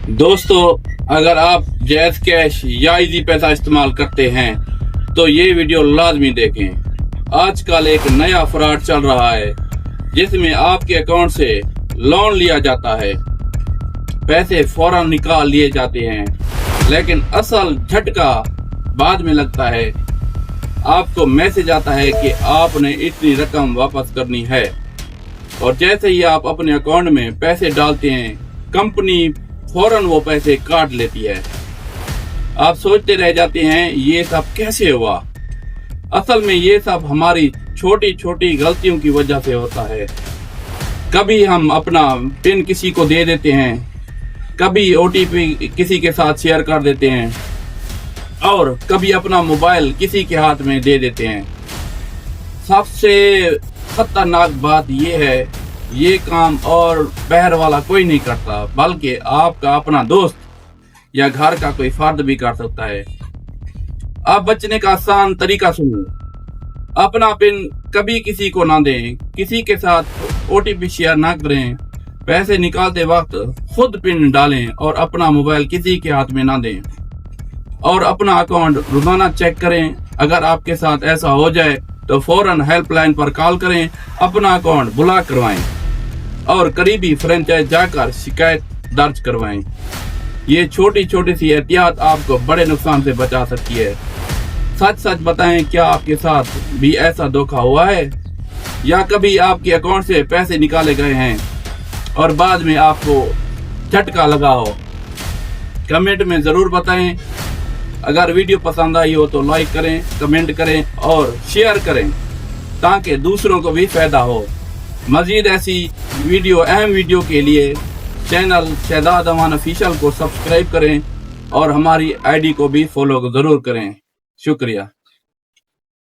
دوستو، اگر آپ جیز کیش یا ایزی پیسہ استعمال کرتے ہیں تو یہ ویڈیو لازمی دیکھیں۔ آج کل ایک نیا فراڈ چل رہا ہے جس میں آپ کے اکاؤنٹ سے لون لیا جاتا ہے، پیسے فوراً نکال لیے جاتے ہیں، لیکن اصل جھٹکا بعد میں لگتا ہے۔ آپ کو میسج آتا ہے کہ آپ نے اتنی رقم واپس کرنی ہے، اور جیسے ہی آپ اپنے اکاؤنٹ میں پیسے ڈالتے ہیں کمپنی فوراً وہ پیسے کاٹ لیتی ہے۔ آپ سوچتے رہ جاتے ہیں یہ سب کیسے ہوا؟ اصل میں یہ سب ہماری چھوٹی چھوٹی غلطیوں کی وجہ سے ہوتا ہے۔ کبھی ہم اپنا پن کسی کو دے دیتے ہیں، کبھی OTP کسی کے ساتھ شیئر کر دیتے ہیں، اور کبھی اپنا موبائل کسی کے ہاتھ میں دے دیتے ہیں۔ سب سے خطرناک بات یہ ہے، یہ کام اور باہر والا کوئی نہیں کرتا، بلکہ آپ کا اپنا دوست یا گھر کا کوئی فرد بھی کر سکتا ہے۔ آپ بچنے کا آسان طریقہ سنو۔ اپنا پن کبھی کسی کو نہ دیں، کسی کے ساتھ OTP شیئر نہ کریں، پیسے نکالتے وقت خود پن ڈالیں اور اپنا موبائل کسی کے ہاتھ میں نہ دیں، اور اپنا اکاؤنٹ روزانہ چیک کریں۔ اگر آپ کے ساتھ ایسا ہو جائے تو فوراً ہیلپ لائن پر کال کریں، اپنا اکاؤنٹ بلاک کروائیں اور قریبی فرنچائز جا کر شکایت درج کروائیں۔ یہ چھوٹی چھوٹی سی احتیاط آپ کو بڑے نقصان سے بچا سکتی ہے۔ سچ سچ بتائیں، کیا آپ کے ساتھ بھی ایسا دھوکہ ہوا ہے، یا کبھی آپ کے اکاؤنٹ سے پیسے نکالے گئے ہیں اور بعد میں آپ کو جھٹکا لگا ہو؟ کمنٹ میں ضرور بتائیں۔ اگر ویڈیو پسند آئی ہو تو لائک کریں، کمنٹ کریں اور شیئر کریں تاکہ دوسروں کو بھی فائدہ ہو۔ مزید ایسی اہم ویڈیو کے لیے چینل شہزاد امان آفیشیل کو سبسکرائب کریں اور ہماری ID کو بھی فالو ضرور کریں۔ شکریہ۔